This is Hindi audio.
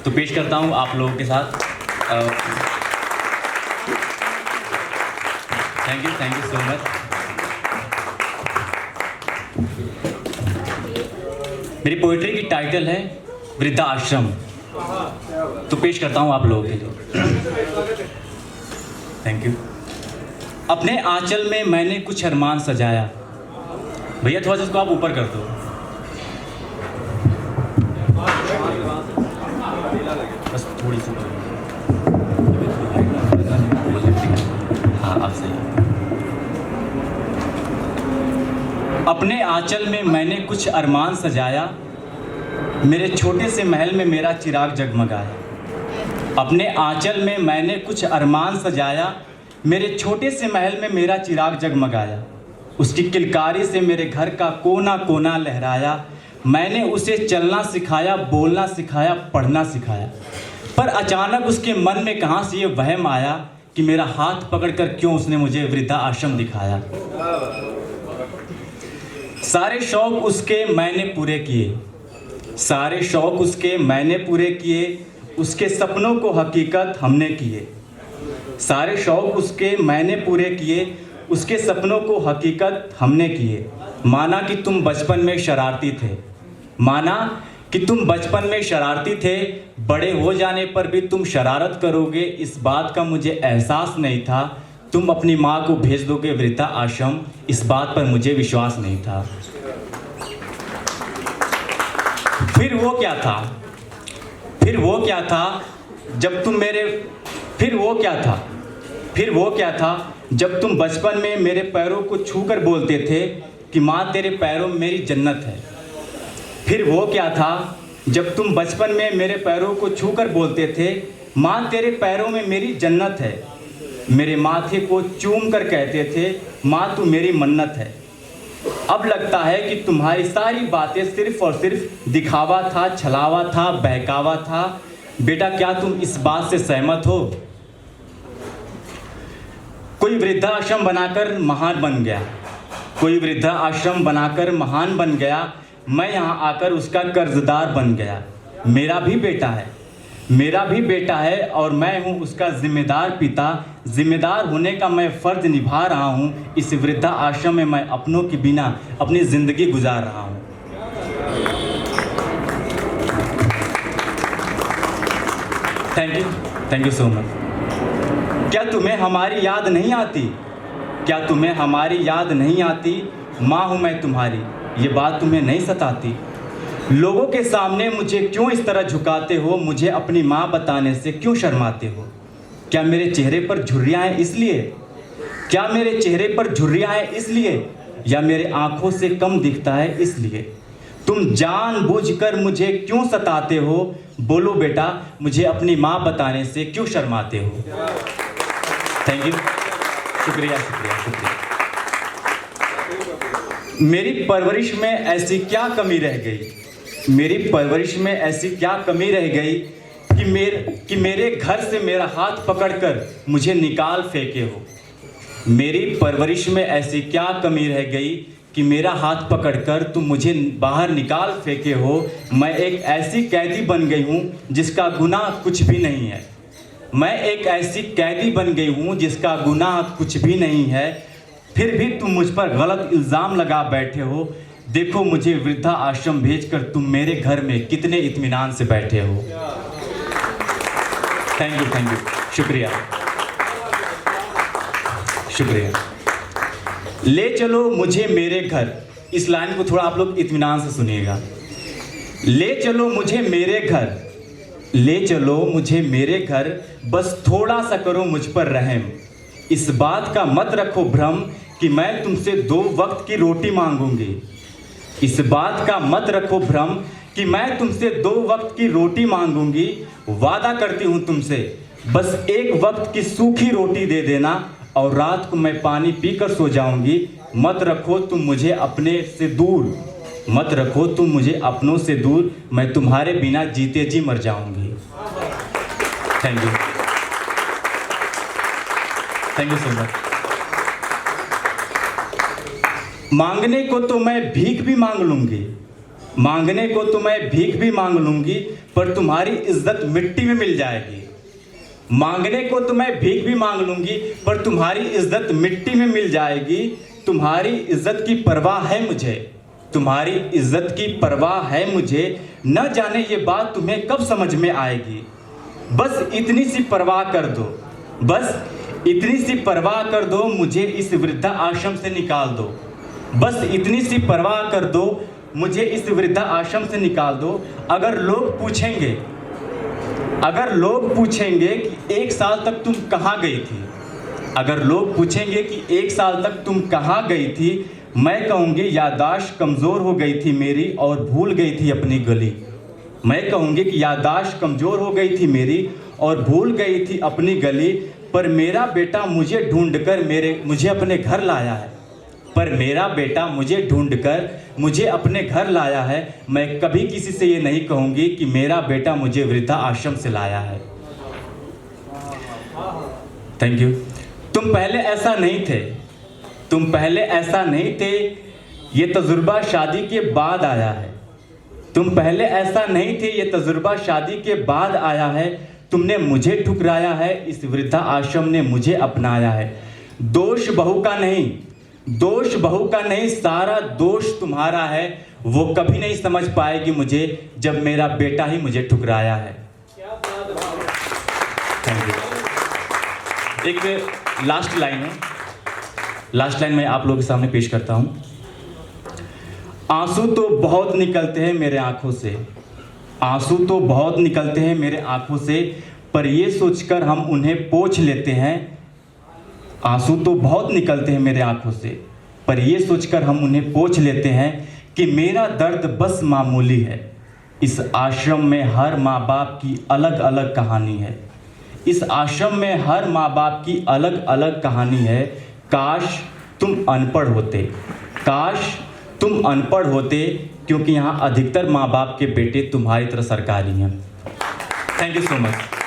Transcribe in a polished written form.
तो पेश करता हूँ आप लोगों के साथ। Thank you so much. मेरी पोइट्री की टाइटल है वृद्धाश्रम। तो पेश करता हूँ आप लोगों के लिए। Thank you. अपने आंचल में मैंने कुछ अरमान सजाया। भैया थोड़ा सा इसको आप ऊपर कर दो। बस थोड़ी सी। हाँ आप सही। अपने आंचल में मैंने कुछ अरमान सजाया, मेरे छोटे से महल में मेरा चिराग जगमगाया। अपने आंचल में मैंने कुछ अरमान सजाया, मेरे छोटे से महल में मेरा चिराग जगमगाया। उसकी किलकारी से मेरे घर का कोना कोना लहराया। मैंने उसे चलना सिखाया, बोलना सिखाया, पढ़ना सिखाया। पर अचानक उसके मन में कहाँ से ये वहम आया कि मेरा हाथ पकड़कर क्यों उसने मुझे वृद्धा आश्रम दिखाया। सारे शौक उसके मैंने पूरे किए, सारे शौक उसके मैंने पूरे किए, उसके सपनों को हकीकत हमने किए। सारे शौक उसके मैंने पूरे किए, उसके सपनों को हकीकत हमने किए। माना कि तुम बचपन में शरारती थे, माना कि तुम बचपन में शरारती थे, बड़े हो जाने पर भी तुम शरारत करोगे, इस बात का मुझे एहसास नहीं था। तुम अपनी माँ को भेज दोगे वृद्धा आश्रम, इस बात पर मुझे विश्वास नहीं था। फिर वो क्या था, फिर वो क्या था जब तुम मेरे, फिर वो क्या था, फिर वो क्या था जब तुम बचपन में मेरे पैरों को छूकर बोलते थे कि माँ तेरे पैरों में मेरी जन्नत है। फिर वो क्या था जब तुम बचपन में मेरे पैरों को छूकर बोलते थे, माँ तेरे पैरों में मेरी जन्नत है। मेरे माथे को चूम कर कहते थे, माँ तू मेरी मन्नत है। अब लगता है कि तुम्हारी सारी बातें सिर्फ और सिर्फ दिखावा था, छलावा था, बहकावा था। बेटा क्या तुम इस बात से सहमत हो? कोई वृद्धाश्रम बनाकर महान बन गया, कोई वृद्धाश्रम बनाकर महान बन गया। मैं यहाँ आकर उसका कर्जदार बन गया। मेरा भी बेटा है, मेरा भी बेटा है और मैं हूँ उसका जिम्मेदार पिता। जिम्मेदार होने का मैं फ़र्ज निभा रहा हूँ। इस वृद्धा आश्रम में मैं अपनों के बिना अपनी ज़िंदगी गुजार रहा हूँ। Thank you so much. क्या तुम्हें हमारी याद नहीं आती? क्या तुम्हें हमारी याद नहीं आती? माँ हूँ मैं तुम्हारी, ये बात तुम्हें नहीं सताती? लोगों के सामने मुझे क्यों इस तरह झुकाते हो? मुझे अपनी माँ बताने से क्यों शर्माते हो? क्या मेरे चेहरे पर झुर्रियाँ हैं इसलिए? क्या मेरे चेहरे पर झुर्रियाँ हैं इसलिए? या मेरे आँखों से कम दिखता है इसलिए? तुम जानबूझकर मुझे क्यों सताते हो? बोलो बेटा, मुझे अपनी माँ बताने से क्यों शर्माते हो? Thank you. शुक्रिया शुक्रिया शुक्रिया। मेरी परवरिश में ऐसी क्या कमी रह गई, मेरी परवरिश में ऐसी क्या कमी रह गई कि मेरे घर से मेरा हाथ पकड़कर मुझे निकाल फेंके हो। मेरी परवरिश में ऐसी क्या कमी रह गई कि मेरा हाथ पकड़कर तुम मुझे बाहर निकाल फेंके हो। मैं एक ऐसी कैदी बन गई हूँ जिसका गुनाह कुछ भी नहीं है। मैं एक ऐसी कैदी बन गई हूँ जिसका गुनाह कुछ भी नहीं है। फिर भी तुम मुझ पर गलत इल्ज़ाम लगा बैठे हो। देखो मुझे वृद्धा आश्रम भेजकर तुम मेरे घर में कितने इत्मीनान से बैठे हो। थैंक यू शुक्रिया शुक्रिया। ले चलो मुझे मेरे घर, इस लाइन को थोड़ा आप लोग इत्मीनान से सुनिएगा। ले चलो मुझे मेरे घर, ले चलो मुझे मेरे घर, बस थोड़ा सा करो मुझ पर रहम। इस बात का मत रखो भ्रम कि मैं तुमसे 2 वक्त की रोटी मांगूंगी। इस बात का मत रखो भ्रम कि मैं तुमसे 2 वक्त की रोटी मांगूंगी। वादा करती हूँ तुमसे, बस 1 वक्त की सूखी रोटी दे देना और रात को मैं पानी पीकर सो जाऊंगी। मत रखो तुम मुझे अपने से दूर, मत रखो तुम मुझे अपनों से दूर। मैं तुम्हारे बिना जीते जी मर जाऊंगी। Thank you so much. मांगने को तो मैं भीख भी मांग लूंगी, मांगने को तो मैं भीख भी मांग लूंगी, पर तुम्हारी इज्जत मिट्टी में मिल जाएगी। मांगने को तो मैं भीख भी मांग लूंगी, पर तुम्हारी इज्जत मिट्टी में मिल जाएगी। तुम्हारी इज्जत की परवाह है मुझे, तुम्हारी इज्जत की परवाह है मुझे, न जाने ये बात तुम्हें कब समझ में आएगी। बस इतनी सी परवाह कर दो, बस इतनी सी परवाह कर दो, मुझे इस वृद्धा आश्रम से निकाल दो। बस इतनी सी परवाह कर दो, मुझे इस वृद्धा आश्रम से निकाल दो। अगर लोग पूछेंगे कि 1 साल तक तुम कहाँ गई थी, अगर लोग पूछेंगे कि 1 साल तक तुम कहाँ गई थी, मैं कहूँगी याददाश्त कमज़ोर हो गई थी मेरी और भूल गई थी अपनी गली। मैं कहूँगी कि याददाश्त कमज़ोर हो गई थी मेरी और भूल गई थी अपनी गली। पर मेरा बेटा मुझे ढूंढकर मुझे अपने घर लाया है, पर मेरा बेटा मुझे ढूंढकर मुझे अपने घर लाया है। मैं कभी किसी से ये नहीं कहूँगी कि मेरा बेटा मुझे वृद्धा आश्रम से लाया है। Thank you. तुम पहले ऐसा नहीं थे, तुम पहले ऐसा नहीं थे, ये तजुर्बा शादी के बाद आया है। तुम पहले ऐसा नहीं थे, ये तजुर्बा शादी के बाद आया है। तुमने मुझे ठुकराया है, इस वृद्धा आश्रम ने मुझे अपनाया है। दोष बहू का नहीं, दोष बहू का नहीं, सारा दोष तुम्हारा है। वो कभी नहीं समझ पाएगी मुझे जब मेरा बेटा ही मुझे ठुकराया है। Thank you. एक लास्ट लाइन है, लास्ट लाइन मैं आप लोगों के सामने पेश करता हूं। आंसू तो बहुत निकलते हैं मेरे आंखों से, आंसू तो बहुत निकलते हैं मेरे आंखों से, पर ये सोचकर हम उन्हें पोंछ लेते हैं। आंसू तो बहुत निकलते हैं मेरे आंखों से, पर ये सोचकर हम उन्हें पोंछ लेते हैं कि मेरा दर्द बस मामूली है। इस आश्रम में हर माँ बाप की अलग अलग कहानी है, इस आश्रम में हर माँ बाप की अलग अलग कहानी है। काश तुम अनपढ़ होते, काश तुम अनपढ़ होते, क्योंकि यहाँ अधिकतर माँ बाप के बेटे तुम्हारी तरह सरकारी हैं। Thank you so much.